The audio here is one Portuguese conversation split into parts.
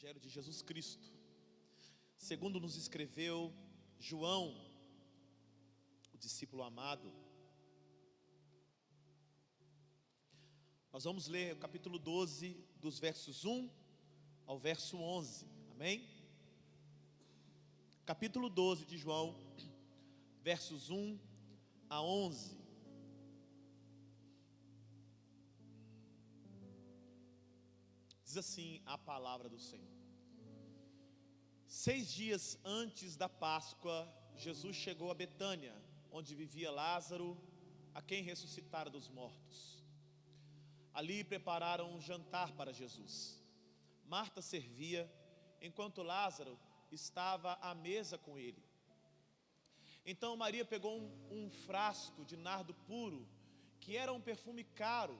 Evangelho de Jesus Cristo, segundo nos escreveu João, o discípulo amado. Nós vamos ler o capítulo 12, dos versos 1 ao verso 11, amém? Capítulo 12 de João, versos 1 a 11. Diz assim a palavra do Senhor: 6 dias antes da Páscoa, Jesus chegou a Betânia, onde vivia Lázaro, a quem ressuscitara dos mortos. Ali prepararam um jantar para Jesus. Marta servia, enquanto Lázaro estava à mesa com ele. Então Maria pegou um frasco de nardo puro, que era um perfume caro,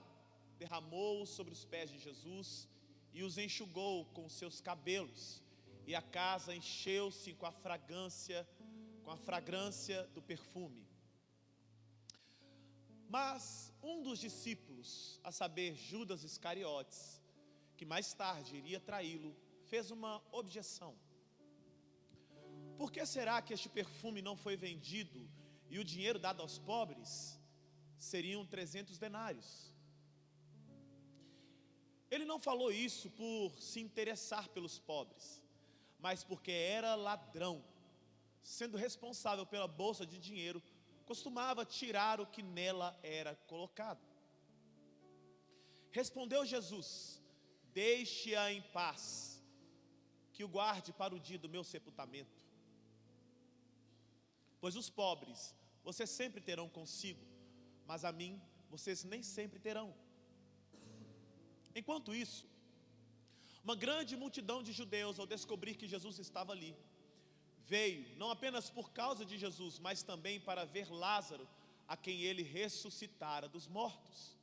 derramou-o sobre os pés de Jesus e os enxugou com seus cabelos, e a casa encheu-se com a fragrância do perfume. Mas um dos discípulos, a saber, Judas Iscariotes, que mais tarde iria traí-lo, fez uma objeção: por que será que este perfume não foi vendido e o dinheiro dado aos pobres? Seriam 300 denários. Ele não falou isso por se interessar pelos pobres, mas porque era ladrão. Sendo responsável pela bolsa de dinheiro, costumava tirar o que nela era colocado. Respondeu Jesus: deixe-a em paz, que o guarde para o dia do meu sepultamento. Pois os pobres vocês sempre terão consigo, mas a mim vocês nem sempre terão. Enquanto isso, uma grande multidão de judeus, ao descobrir que Jesus estava ali, veio não apenas por causa de Jesus, mas também para ver Lázaro, a quem ele ressuscitara dos mortos.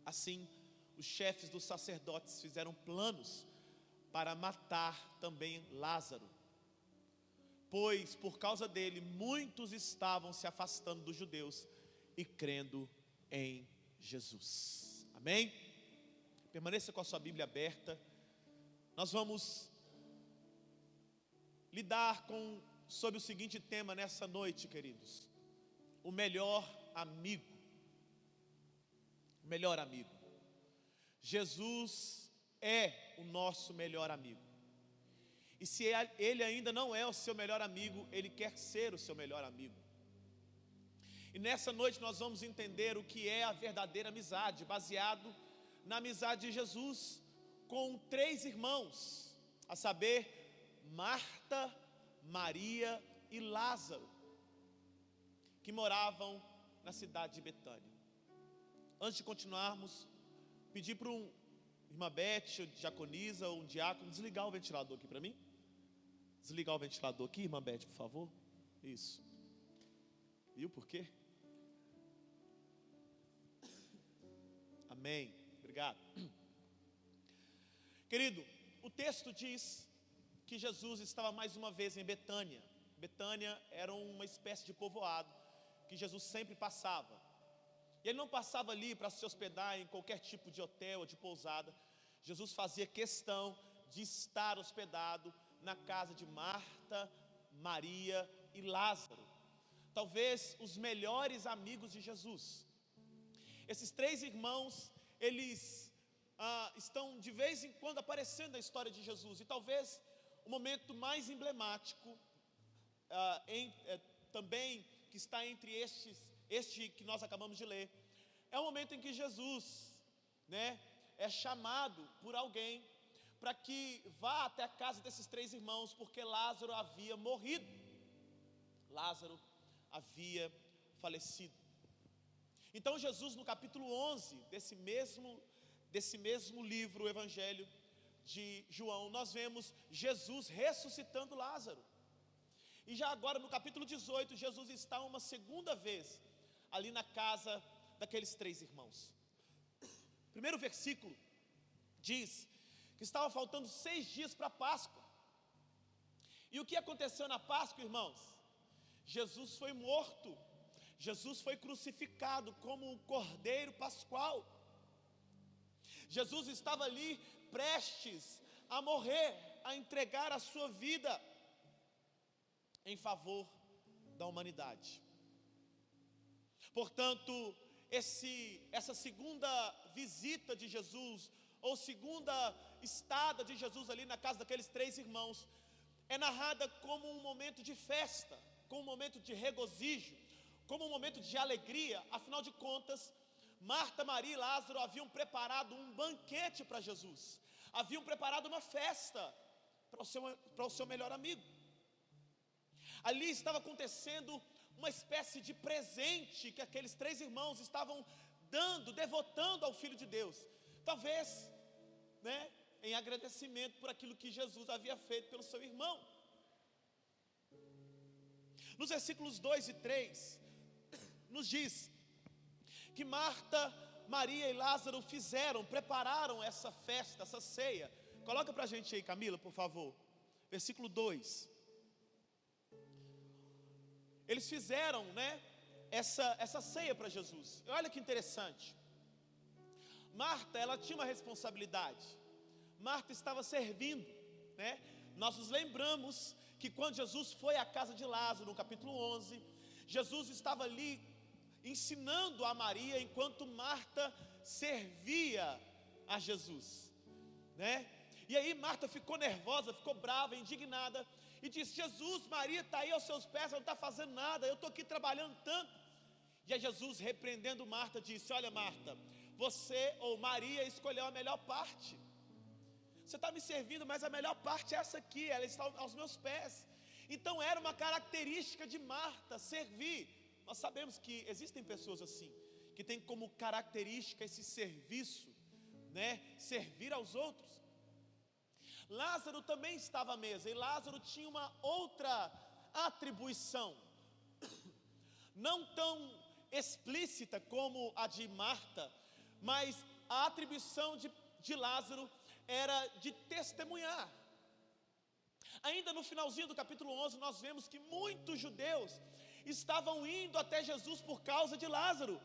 Assim, os chefes dos sacerdotes fizeram planos para matar também Lázaro, pois por causa dele muitos estavam se afastando dos judeus e crendo em Jesus. Amém? Permaneça com a sua Bíblia aberta. Nós vamos lidar sobre o seguinte tema nessa noite, queridos: o melhor amigo. O melhor amigo. Jesus é o nosso melhor amigo. E se ele ainda não é o seu melhor amigo, ele quer ser o seu melhor amigo. E nessa noite nós vamos entender o que é a verdadeira amizade, baseado na amizade de Jesus com 3 irmãos, a saber, Marta, Maria e Lázaro, que moravam na cidade de Betânia. Antes de continuarmos, pedir para irmã Beth, ou diaconisa, ou um diácono, desligar o ventilador aqui para mim. Desligar o ventilador aqui, irmã Beth, por favor. Isso. Viu por quê? Amém. Obrigado. Querido, o texto diz que Jesus estava mais uma vez em Betânia. Betânia era uma espécie de povoado que Jesus sempre passava. E ele não passava ali para se hospedar em qualquer tipo de hotel ou de pousada. Jesus fazia questão de estar hospedado na casa de Marta, Maria e Lázaro, talvez os melhores amigos de Jesus. Esses 3 irmãos, eles estão de vez em quando aparecendo na história de Jesus. E talvez o momento mais emblemático também que está entre este que nós acabamos de ler, é o momento em que Jesus, é chamado por alguém para que vá até a casa desses 3 irmãos, porque Lázaro havia morrido. Lázaro havia falecido. Então Jesus, no capítulo 11 desse mesmo livro, o Evangelho de João, nós vemos Jesus ressuscitando Lázaro. E já agora no capítulo 18, Jesus está uma segunda vez ali na casa daqueles 3 irmãos. O primeiro versículo diz que estava faltando 6 dias para a Páscoa. E o que aconteceu na Páscoa, irmãos? Jesus foi morto. Jesus foi crucificado como um cordeiro pascual. Jesus estava ali prestes a morrer, a entregar a sua vida em favor da humanidade. Portanto, essa segunda visita de Jesus, ou segunda estada de Jesus ali na casa daqueles 3 irmãos, é narrada como um momento de festa, como um momento de regozijo, como um momento de alegria. Afinal de contas, Marta, Maria e Lázaro haviam preparado um banquete para Jesus, haviam preparado uma festa para o seu melhor amigo. Ali estava acontecendo uma espécie de presente que aqueles 3 irmãos estavam dando, devotando ao Filho de Deus. Talvez, em agradecimento por aquilo que Jesus havia feito pelo seu irmão. Nos versículos 2 e 3, nos diz que Marta, Maria e Lázaro prepararam essa festa, essa ceia. Coloca para a gente aí, Camila, por favor. Versículo 2. Eles fizeram, essa ceia para Jesus. Olha que interessante. Marta, ela tinha uma responsabilidade. Marta estava servindo, Nós nos lembramos que quando Jesus foi à casa de Lázaro, no capítulo 11, Jesus estava ali ensinando a Maria, enquanto Marta servia a Jesus, E aí Marta ficou nervosa, ficou brava, indignada, e disse: Jesus, Maria está aí aos seus pés, ela não está fazendo nada, eu estou aqui trabalhando tanto. E aí Jesus, repreendendo Marta, disse: olha, Marta, você ou Maria escolheu a melhor parte. Você está me servindo, mas a melhor parte é essa aqui, ela está aos meus pés. Então era uma característica de Marta servir. Nós sabemos que existem pessoas assim, que têm como característica esse serviço, servir aos outros. Lázaro também estava à mesa, e Lázaro tinha uma outra atribuição, não tão explícita como a de Marta, mas a atribuição de Lázaro era de testemunhar. Ainda no finalzinho do capítulo 11, nós vemos que muitos judeus estavam indo até Jesus por causa de Lázaro,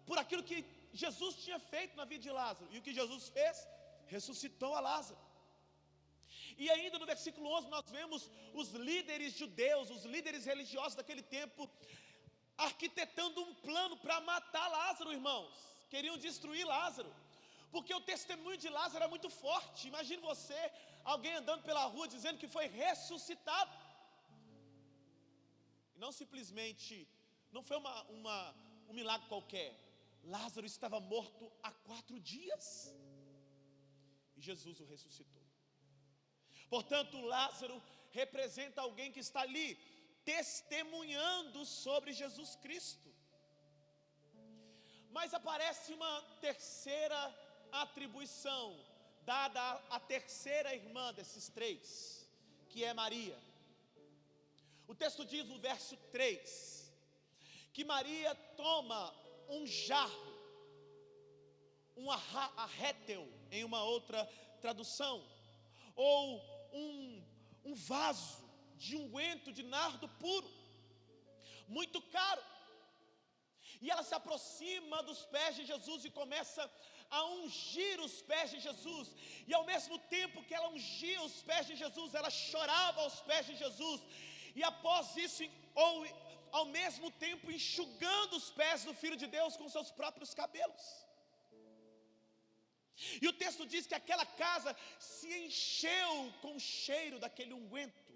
por aquilo que Jesus tinha feito na vida de Lázaro. E o que Jesus fez? Ressuscitou a Lázaro. E ainda no versículo 11 nós vemos os líderes judeus, os líderes religiosos daquele tempo, arquitetando um plano para matar Lázaro, irmãos. Queriam destruir Lázaro, porque o testemunho de Lázaro era muito forte. Imagine você, alguém andando pela rua dizendo que foi ressuscitado. E não simplesmente, não foi um milagre qualquer. Lázaro estava morto há 4 dias, e Jesus o ressuscitou. Portanto, Lázaro representa alguém que está ali testemunhando sobre Jesus Cristo. Mas aparece uma terceira atribuição dada à terceira irmã desses 3, que é Maria. O texto diz no verso 3 que Maria toma um jarro, um arrétel em uma outra tradução, ou um vaso de unguento de nardo puro, muito caro. E ela se aproxima dos pés de Jesus e começa a ungir os pés de Jesus. E ao mesmo tempo que ela ungia os pés de Jesus, ela chorava aos pés de Jesus. E após isso, ou ao mesmo tempo enxugando os pés do Filho de Deus com seus próprios cabelos. E o texto diz que aquela casa se encheu com o cheiro daquele unguento,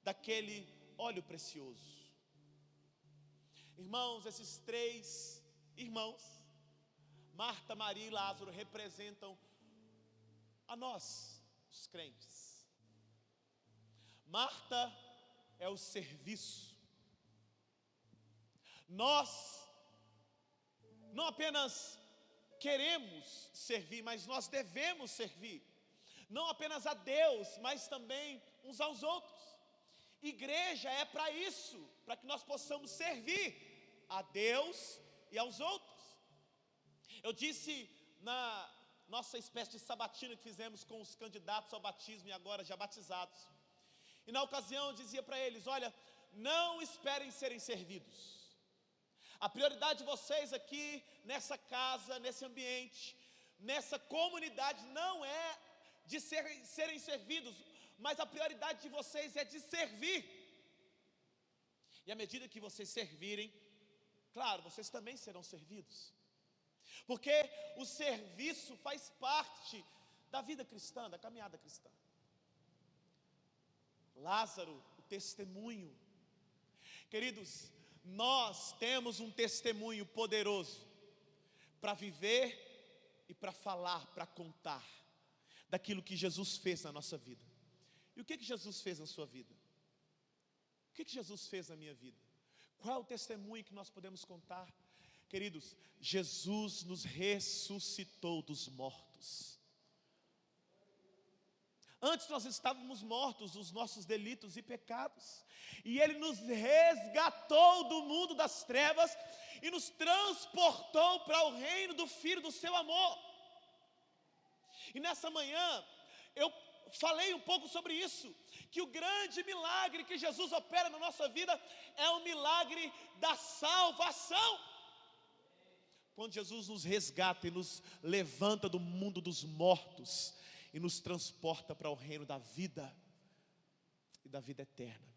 daquele óleo precioso. Irmãos, esses 3 irmãos, Marta, Maria e Lázaro, representam a nós, os crentes. Marta é o serviço. Nós não apenas queremos servir, mas nós devemos servir, não apenas a Deus, mas também uns aos outros. Igreja é para isso, para que nós possamos servir a Deus e aos outros. Eu disse na nossa espécie de sabatina que fizemos com os candidatos ao batismo e agora já batizados, e na ocasião eu dizia para eles: olha, não esperem serem servidos. A prioridade de vocês aqui, nessa casa, nesse ambiente, nessa comunidade, não é de serem servidos, mas a prioridade de vocês é de servir. E à medida que vocês servirem, claro, vocês também serão servidos, porque o serviço faz parte da vida cristã, da caminhada cristã. Lázaro, o testemunho. Queridos, nós temos um testemunho poderoso para viver e para falar, para contar daquilo que Jesus fez na nossa vida. E o que Jesus fez na sua vida? O que Jesus fez na minha vida? Qual é o testemunho que nós podemos contar? Queridos, Jesus nos ressuscitou dos mortos. Antes nós estávamos mortos dos nossos delitos e pecados, e Ele nos resgatou do mundo das trevas e nos transportou para o reino do Filho do seu amor. E nessa manhã eu falei um pouco sobre isso, que o grande milagre que Jesus opera na nossa vida é o milagre da salvação. Quando Jesus nos resgata e nos levanta do mundo dos mortos e nos transporta para o reino da vida e da vida eterna.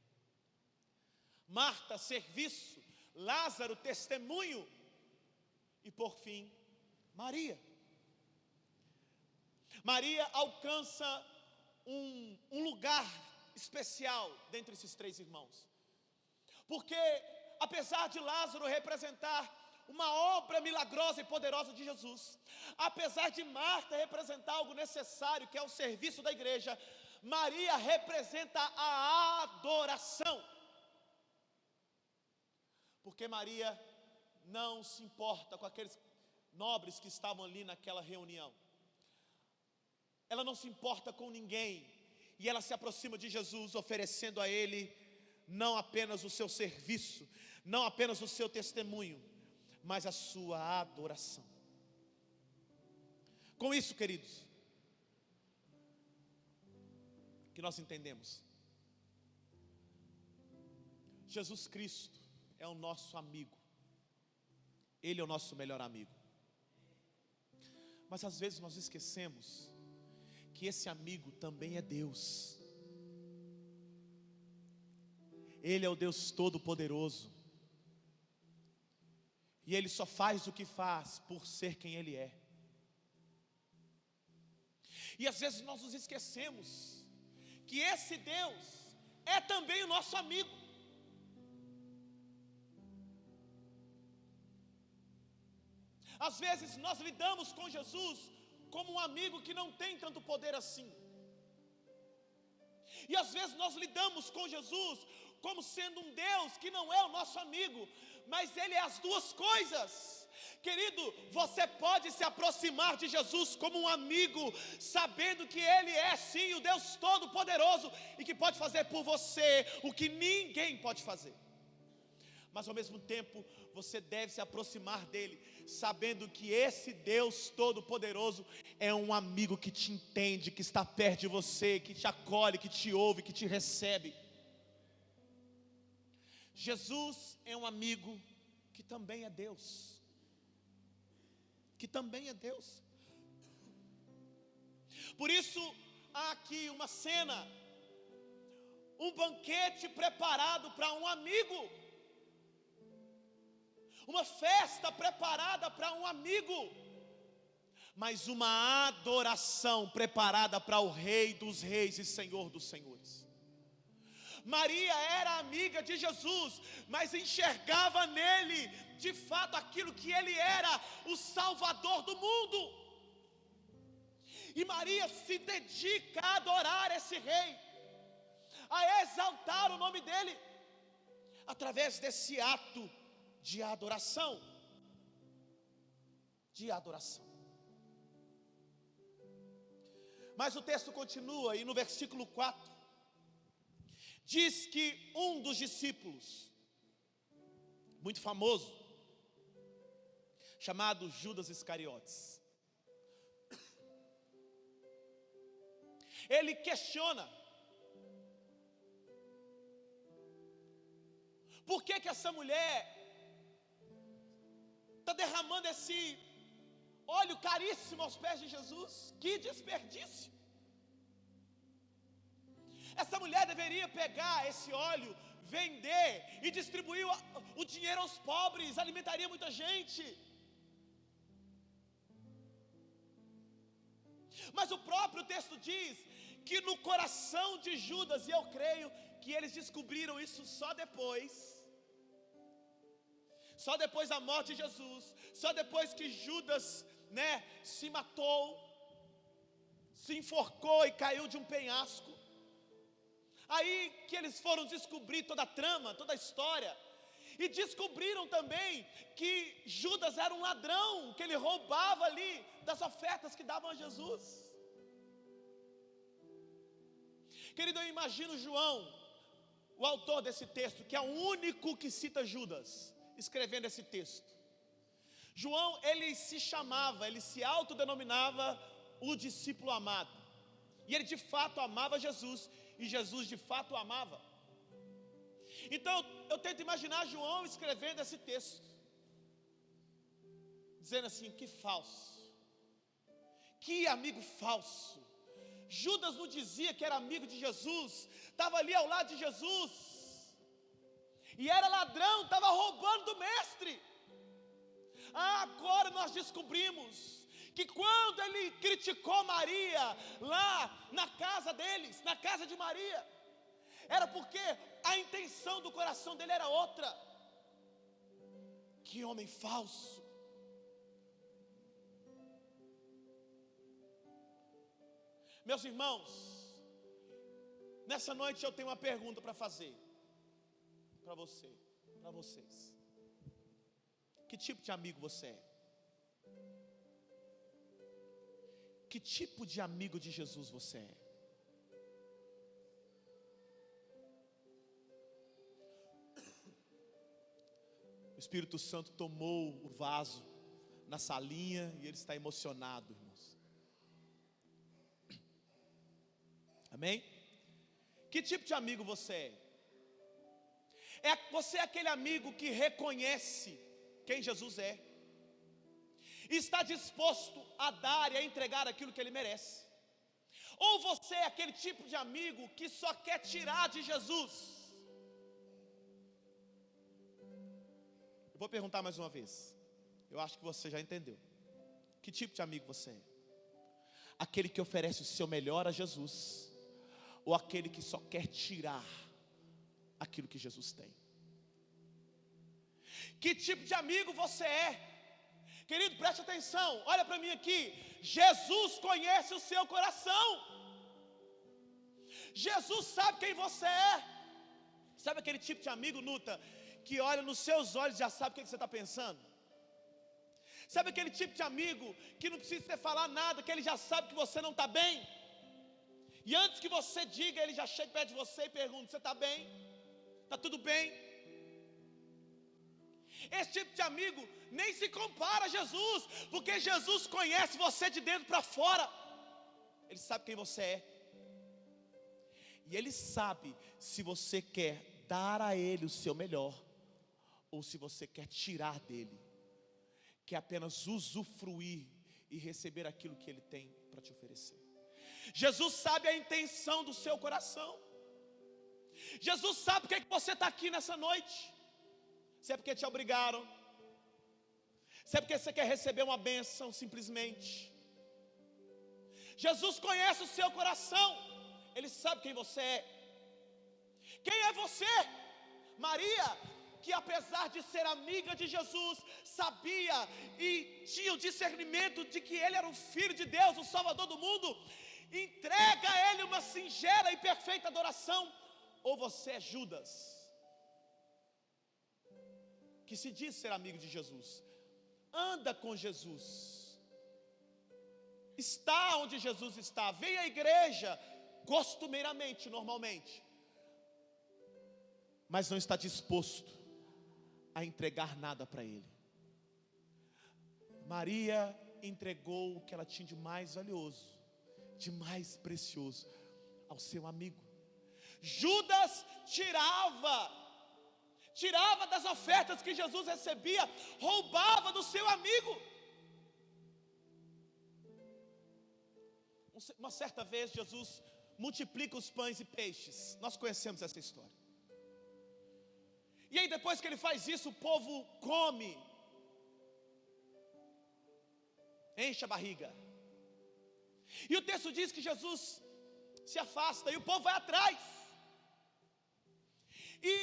Marta, serviço. Lázaro, testemunho. E por fim, Maria. Maria alcança um lugar especial dentre esses três irmãos, porque apesar de Lázaro representar uma obra milagrosa e poderosa de Jesus, apesar de Marta representar algo necessário, que é o serviço da igreja, Maria representa a adoração, porque Maria não se importa com aqueles nobres que estavam ali naquela reunião. Ela não se importa com ninguém, e ela se aproxima de Jesus, oferecendo a Ele não apenas o seu serviço, não apenas o seu testemunho, mas a sua adoração. Com isso, queridos, que nós entendemos, Jesus Cristo é o nosso amigo, Ele é o nosso melhor amigo. Mas às vezes nós esquecemos que esse amigo também é Deus. Ele é o Deus Todo-Poderoso, e Ele só faz o que faz por ser quem Ele é. E às vezes nós nos esquecemos que esse Deus é também o nosso amigo. Às vezes nós lidamos com Jesus como um amigo que não tem tanto poder assim. E às vezes nós lidamos com Jesus como sendo um Deus que não é o nosso amigo, mas Ele é as duas coisas. Querido, você pode se aproximar de Jesus como um amigo, sabendo que Ele é sim o Deus Todo-Poderoso e que pode fazer por você o que ninguém pode fazer. Mas ao mesmo tempo, você deve se aproximar dEle, sabendo que esse Deus Todo-Poderoso é um amigo que te entende, que está perto de você, que te acolhe, que te ouve, que te recebe. Jesus é um amigo que também é Deus. Que também é Deus. Por isso, há aqui uma cena, um banquete preparado para um amigo, uma festa preparada para um amigo, mas uma adoração preparada para o Rei dos Reis e Senhor dos Senhores. Maria era amiga de Jesus, mas enxergava nele, de fato, aquilo que ele era, o Salvador do mundo. E Maria se dedica a adorar esse Rei, a exaltar o nome dele, através desse ato de adoração. De adoração. Mas o texto continua, e no versículo 4, diz que um dos discípulos, muito famoso, chamado Judas Iscariotes, ele questiona: por que essa mulher está derramando esse óleo caríssimo aos pés de Jesus? Que desperdício! Essa mulher deveria pegar esse óleo, vender e distribuir o dinheiro aos pobres, alimentaria muita gente. Mas o próprio texto diz que no coração de Judas, e eu creio que eles descobriram isso só depois da morte de Jesus, só depois que Judas, se matou, se enforcou e caiu de um penhasco. Aí que eles foram descobrir toda a trama, toda a história, e descobriram também que Judas era um ladrão, que ele roubava ali das ofertas que davam a Jesus. Querido, eu imagino João, o autor desse texto, que é o único que cita Judas, escrevendo esse texto. João, ele se autodenominava o discípulo amado, e ele de fato amava Jesus, e Jesus de fato o amava. Então eu tento imaginar João escrevendo esse texto, dizendo assim: que falso, que amigo falso. Judas não dizia que era amigo de Jesus, estava ali ao lado de Jesus, e era ladrão, estava roubando do mestre. Agora nós descobrimos que quando ele criticou Maria, lá na casa deles, na casa de Maria, era porque a intenção do coração dele era outra. Que homem falso. Meus irmãos, nessa noite eu tenho uma pergunta para fazer para vocês. Que tipo de amigo você é? Que tipo de amigo de Jesus você é? O Espírito Santo tomou o vaso na salinha e ele está emocionado, irmãos. Amém? Que tipo de amigo você é? Você é aquele amigo que reconhece quem Jesus é e está disposto a dar e a entregar aquilo que ele merece? Ou você é aquele tipo de amigo que só quer tirar de Jesus? Eu vou perguntar mais uma vez. Eu acho que você já entendeu. Que tipo de amigo você é? Aquele que oferece o seu melhor a Jesus, ou aquele que só quer tirar aquilo que Jesus tem? Que tipo de amigo você é? Querido, preste atenção, olha para mim aqui. Jesus conhece o seu coração. Jesus sabe quem você é. Sabe aquele tipo de amigo, Nuta, que olha nos seus olhos e já sabe o que você está pensando? Sabe aquele tipo de amigo que não precisa você falar nada, que ele já sabe que você não está bem? E antes que você diga, ele já chega perto de você e pergunta: você está bem? Está tudo bem? Esse tipo de amigo nem se compara a Jesus, porque Jesus conhece você de dentro para fora. Ele sabe quem você é. E Ele sabe se você quer dar a Ele o seu melhor, ou se você quer tirar dele, que é apenas usufruir e receber aquilo que Ele tem para te oferecer. Jesus sabe a intenção do seu coração. Jesus sabe por que você está aqui nessa noite. Se é porque te obrigaram, se é porque você quer receber uma bênção simplesmente. Jesus conhece o seu coração. Ele sabe quem você é. Quem é você? Maria, que apesar de ser amiga de Jesus, sabia e tinha o discernimento de que Ele era o Filho de Deus, o Salvador do mundo, entrega a Ele uma singela e perfeita adoração. Ou você é Judas, que se diz ser amigo de Jesus, anda com Jesus, está onde Jesus está, vem à igreja costumeiramente, normalmente, mas não está disposto a entregar nada para Ele. Maria entregou o que ela tinha de mais valioso, de mais precioso, ao seu amigo. Judas tirava das ofertas que Jesus recebia, roubava do seu amigo. Uma certa vez Jesus multiplica os pães e peixes. Nós conhecemos essa história. E aí depois que ele faz isso, o povo come, enche a barriga. E o texto diz que Jesus se afasta e o povo vai atrás. E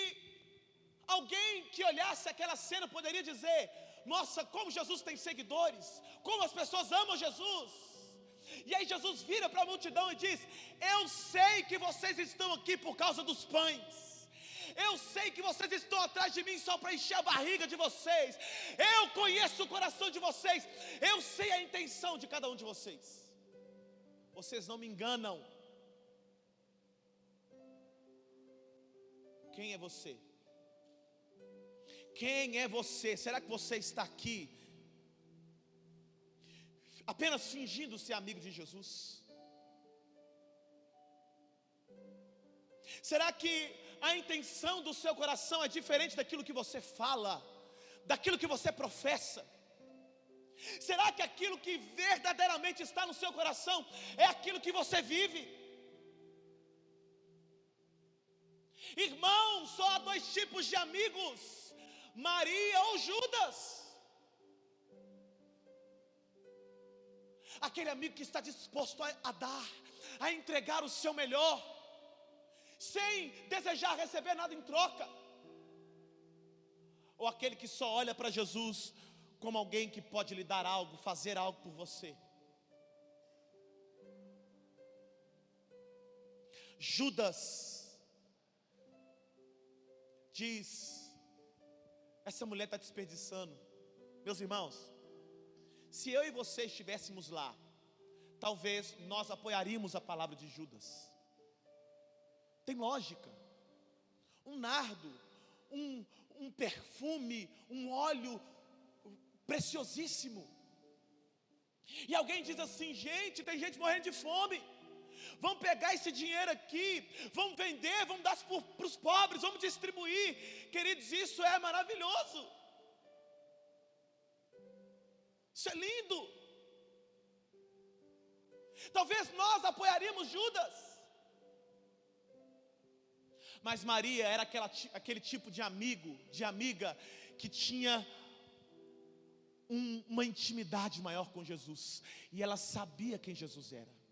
alguém que olhasse aquela cena poderia dizer: nossa, como Jesus tem seguidores, como as pessoas amam Jesus. E aí Jesus vira para a multidão e diz: eu sei que vocês estão aqui por causa dos pães. Eu sei que vocês estão atrás de mim só para encher a barriga de vocês. Eu conheço o coração de vocês. Eu sei a intenção de cada um de vocês. Vocês não me enganam. Quem é você? Quem é você? Será que você está aqui apenas fingindo ser amigo de Jesus? Será que a intenção do seu coração é diferente daquilo que você fala, daquilo que você professa? Será que aquilo que verdadeiramente está no seu coração é aquilo que você vive? Irmão, só há dois tipos de amigos: Maria ou Judas. Aquele amigo que está disposto a dar, a entregar o seu melhor, sem desejar receber nada em troca. Ou aquele que só olha para Jesus como alguém que pode lhe dar algo, fazer algo por você. Judas diz: essa mulher está desperdiçando. Meus irmãos, se eu e você estivéssemos lá, talvez nós apoiaríamos a palavra de Judas. Tem lógica. Um nardo, um perfume, um óleo preciosíssimo. E alguém diz assim: gente, tem gente morrendo de fome. Vamos pegar esse dinheiro aqui, vamos vender, vamos dar para os pobres, vamos distribuir. Queridos, isso é maravilhoso. Isso é lindo. Talvez nós apoiaríamos Judas. Mas Maria era aquele tipo de amigo, de amiga, que tinha uma intimidade maior com Jesus. E ela sabia quem Jesus era.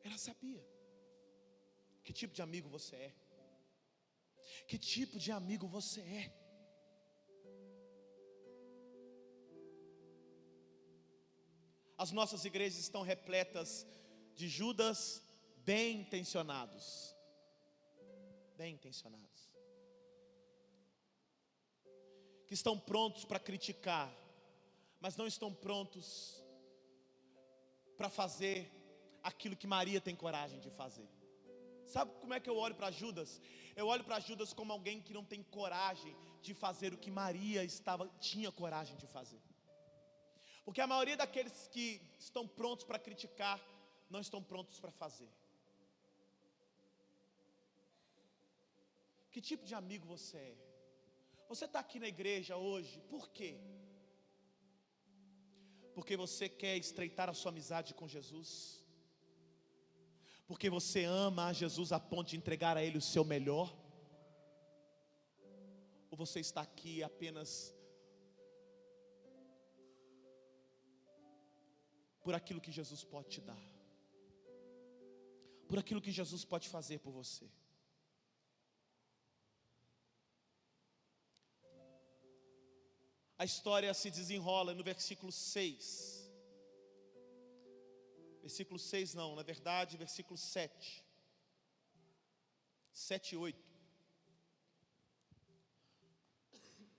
Ela sabia. Que tipo de amigo você é? Que tipo de amigo você é? As nossas igrejas estão repletas de Judas bem intencionados. Bem intencionados. Que estão prontos para criticar, mas não estão prontos para fazer aquilo que Maria tem coragem de fazer. Sabe como é que eu olho para Judas? Eu olho para Judas como alguém que não tem coragem de fazer o que Maria tinha coragem de fazer. Porque a maioria daqueles que estão prontos para criticar, não estão prontos para fazer. Que tipo de amigo você é? Você está aqui na igreja hoje, por quê? Porque você quer estreitar a sua amizade com Jesus? Porque você ama a Jesus a ponto de entregar a Ele o seu melhor? Ou você está aqui apenas por aquilo que Jesus pode te dar, por aquilo que Jesus pode fazer por você? A história se desenrola no versículo 6. Versículo 6 não, na verdade, versículo 7. 7 e 8.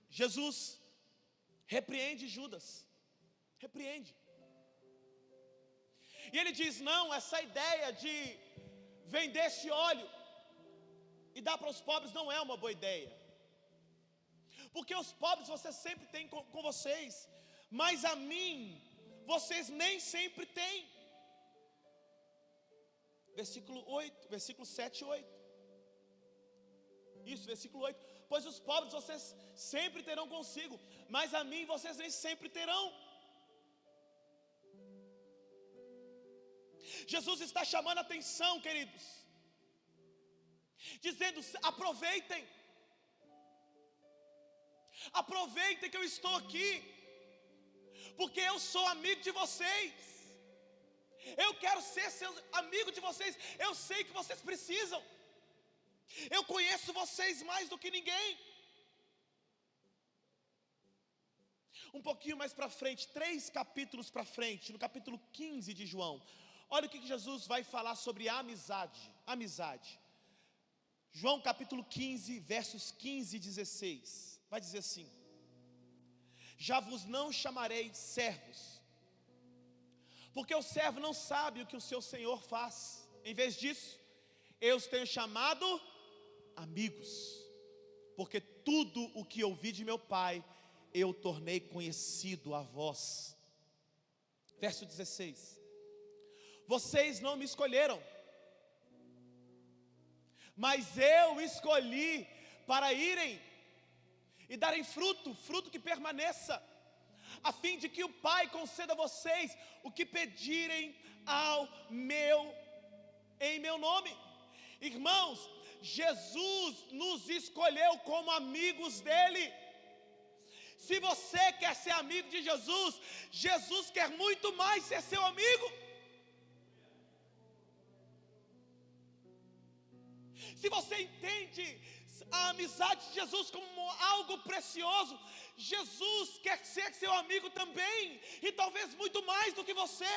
Jesus repreende Judas. Repreende. E ele diz: não, essa ideia de vender esse óleo e dar para os pobres não é uma boa ideia. Porque os pobres vocês sempre têm com vocês, mas a mim vocês nem sempre têm. Versículo 8, versículo 7 e 8. Isso, versículo 8. Pois os pobres vocês sempre terão consigo, mas a mim vocês nem sempre terão. Jesus está chamando a atenção, queridos, dizendo: aproveitem, aproveitem que eu estou aqui, porque eu sou amigo de vocês, eu quero ser seu amigo de vocês, eu sei que vocês precisam, eu conheço vocês mais do que ninguém. Um pouquinho mais para frente, 3 capítulos para frente, no capítulo 15 de João, olha o que Jesus vai falar sobre a amizade. João capítulo 15, versos 15 e 16, vai dizer assim: já vos não chamarei servos, porque o servo não sabe o que o seu senhor faz. Em vez disso, eu os tenho chamado amigos, porque tudo o que ouvi de meu Pai, eu tornei conhecido a vós. Verso 16: vocês não me escolheram, mas eu escolhi para irem e darem fruto que permaneça, a fim de que o Pai conceda a vocês o que pedirem em meu nome. Irmãos, Jesus nos escolheu como amigos dele. Se você quer ser amigo de Jesus, Jesus quer muito mais ser seu amigo. Se você entende a amizade de Jesus como algo precioso, Jesus quer ser seu amigo também, e talvez muito mais do que você.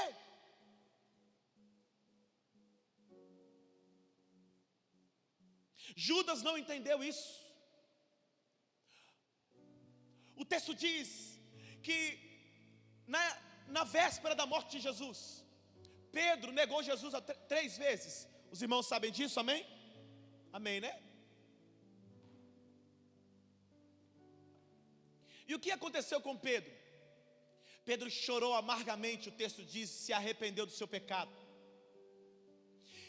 Judas não entendeu isso. O texto diz que na véspera da morte de Jesus, Pedro negou Jesus 3 vezes. Os irmãos sabem disso, amém? Amém, né? E o que aconteceu com Pedro? Pedro chorou amargamente, o texto diz, se arrependeu do seu pecado.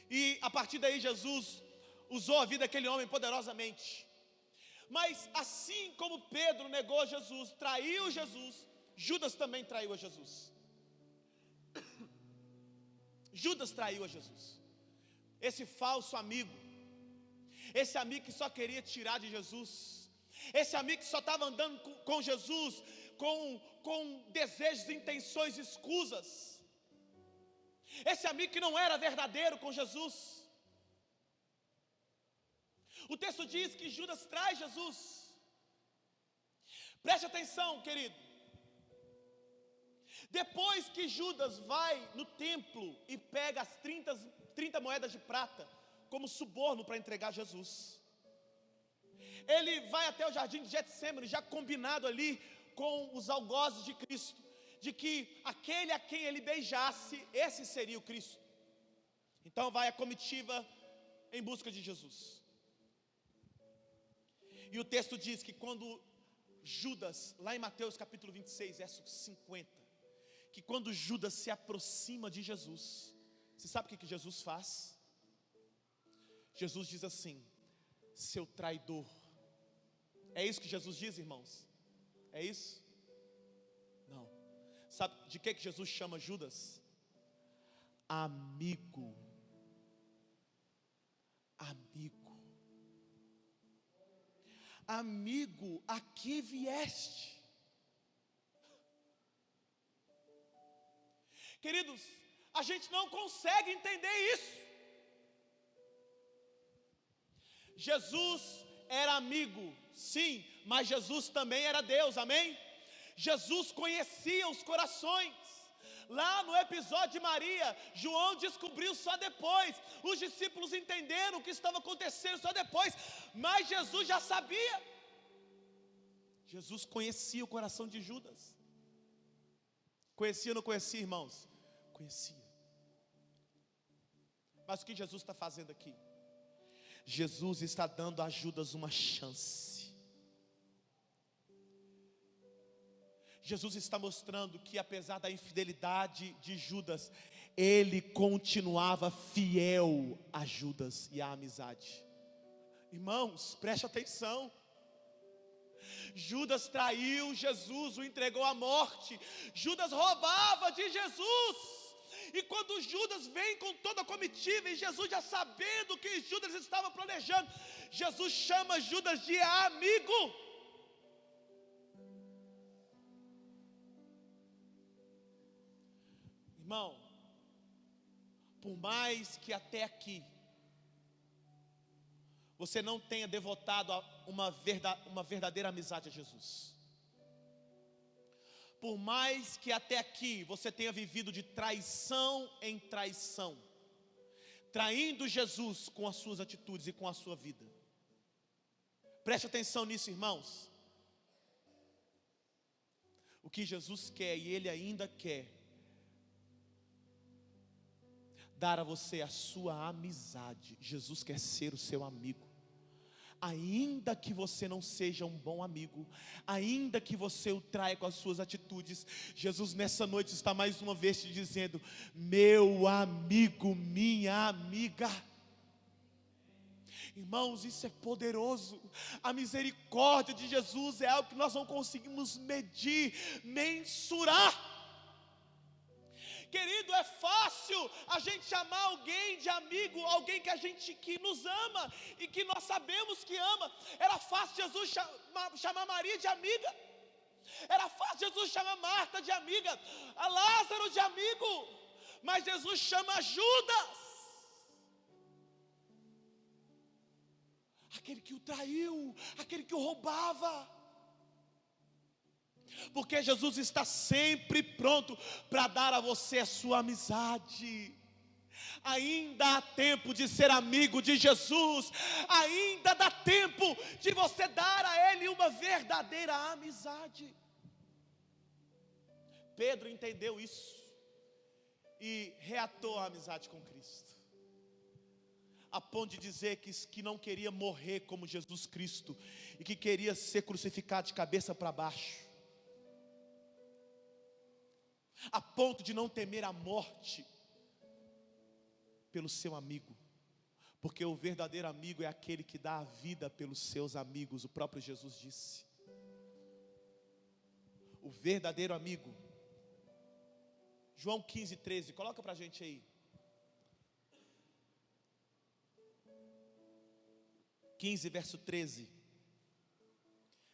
E a partir daí Jesus usou a vida daquele homem poderosamente. Mas assim como Pedro negou Jesus, traiu Jesus, Judas também traiu a Jesus. Judas traiu a Jesus. Esse falso amigo, esse amigo que só queria tirar de Jesus, esse amigo que só estava andando com Jesus com desejos e intenções escusas, esse amigo que não era verdadeiro com Jesus. O texto diz que Judas traz Jesus. Preste atenção, querido. Depois que Judas vai no templo e pega as 30 moedas de prata como suborno para entregar Jesus, ele vai até o jardim de Getsemane, já combinado ali com os algozes de Cristo, de que aquele a quem ele beijasse, esse seria o Cristo. Então vai a comitiva em busca de Jesus. E o texto diz que quando Judas, lá em Mateus capítulo 26, verso 50, que quando Judas se aproxima de Jesus, você sabe o que Jesus faz? Jesus diz assim: seu traidor. É isso que Jesus diz, irmãos? É isso? Não. Sabe de que Jesus chama Judas? Amigo. Amigo. Amigo, a que vieste? Queridos, a gente não consegue entender isso. Jesus era amigo, sim, mas Jesus também era Deus, amém? Jesus conhecia os corações. Lá no episódio de Maria, João descobriu só depois, os discípulos entenderam o que estava acontecendo só depois, mas Jesus já sabia. Jesus conhecia o coração de Judas. Conhecia ou não conhecia, irmãos? Conhecia. Mas o que Jesus está fazendo aqui? Jesus está dando a Judas uma chance. Jesus está mostrando que apesar da infidelidade de Judas, ele continuava fiel a Judas e à amizade. Irmãos, preste atenção. Judas traiu Jesus, o entregou à morte. Judas roubava de Jesus. E quando Judas vem com toda a comitiva, e Jesus já sabendo o que Judas estava planejando, Jesus chama Judas de amigo. Irmão, por mais que até aqui você não tenha devotado a uma verdadeira amizade a Jesus, por mais que até aqui você tenha vivido de traição em traição, traindo Jesus com as suas atitudes e com a sua vida, preste atenção nisso, irmãos. O que Jesus quer, e Ele ainda quer, dar a você a sua amizade. Jesus quer ser o seu amigo. Ainda que você não seja um bom amigo, ainda que você o traia com as suas atitudes, Jesus nessa noite está mais uma vez te dizendo: meu amigo, minha amiga. Irmãos, isso é poderoso. A misericórdia de Jesus é algo que nós não conseguimos medir, mensurar. Querido, é fácil a gente chamar alguém de amigo, alguém que nos ama e que nós sabemos que ama. Era fácil Jesus chamar Maria de amiga. Era fácil Jesus chamar Marta de amiga, a Lázaro de amigo. Mas Jesus chama Judas, aquele que o traiu, aquele que o roubava. Porque Jesus está sempre pronto para dar a você a sua amizade. Ainda há tempo de ser amigo de Jesus. Ainda dá tempo de você dar a Ele uma verdadeira amizade. Pedro entendeu isso e reatou a amizade com Cristo, a ponto de dizer que não queria morrer como Jesus Cristo e que queria ser crucificado de cabeça para baixo, a ponto de não temer a morte pelo seu amigo, porque o verdadeiro amigo é aquele que dá a vida pelos seus amigos. O próprio Jesus disse. O verdadeiro amigo, João 15:13, coloca para a gente aí. 15, verso 13.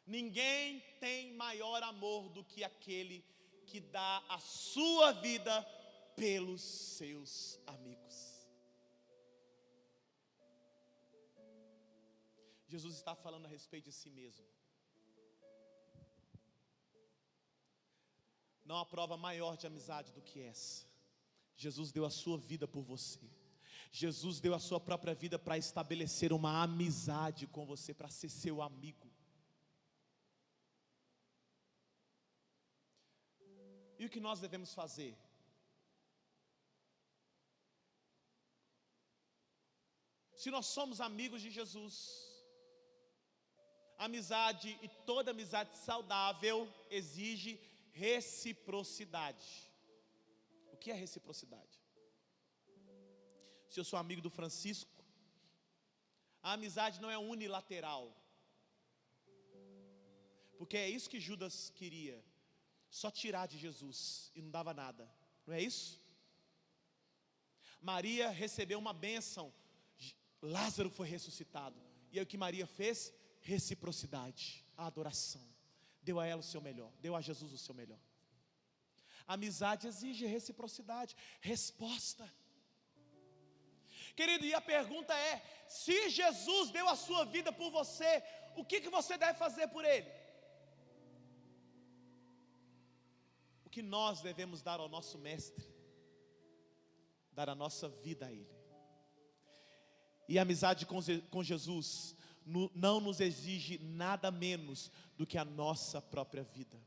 Ninguém tem maior amor do que aquele que dá a sua vida pelos seus amigos. Jesus está falando a respeito de si mesmo. Não há prova maior de amizade do que essa. Jesus deu a sua vida por você. Jesus deu a sua própria vida para estabelecer uma amizade com você, para ser seu amigo. E o que nós devemos fazer? Se nós somos amigos de Jesus, amizade, e toda amizade saudável exige reciprocidade. O que é reciprocidade? Se eu sou amigo do Francisco, a amizade não é unilateral, porque é isso que Judas queria, só tirar de Jesus e não dava nada, não é isso? Maria recebeu uma bênção, Lázaro foi ressuscitado, e aí o que Maria fez? Reciprocidade, a adoração, deu a ela o seu melhor, deu a Jesus o seu melhor. A amizade exige reciprocidade, resposta. Querido, e a pergunta é: se Jesus deu a sua vida por você, o que você deve fazer por Ele? O que nós devemos dar ao nosso Mestre? Dar a nossa vida a Ele. E a amizade com Jesus não nos exige nada menos do que a nossa própria vida.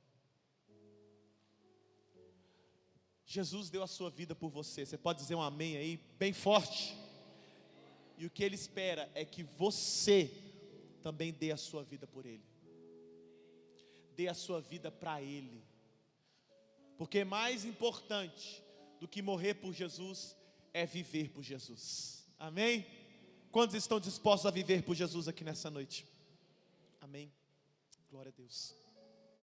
Jesus deu a sua vida por você. Você pode dizer um amém aí, bem forte? E o que Ele espera é que você também dê a sua vida por Ele. Dê a sua vida para Ele. Porque mais importante do que morrer por Jesus é viver por Jesus. Amém? Quantos estão dispostos a viver por Jesus aqui nessa noite? Amém? Glória a Deus.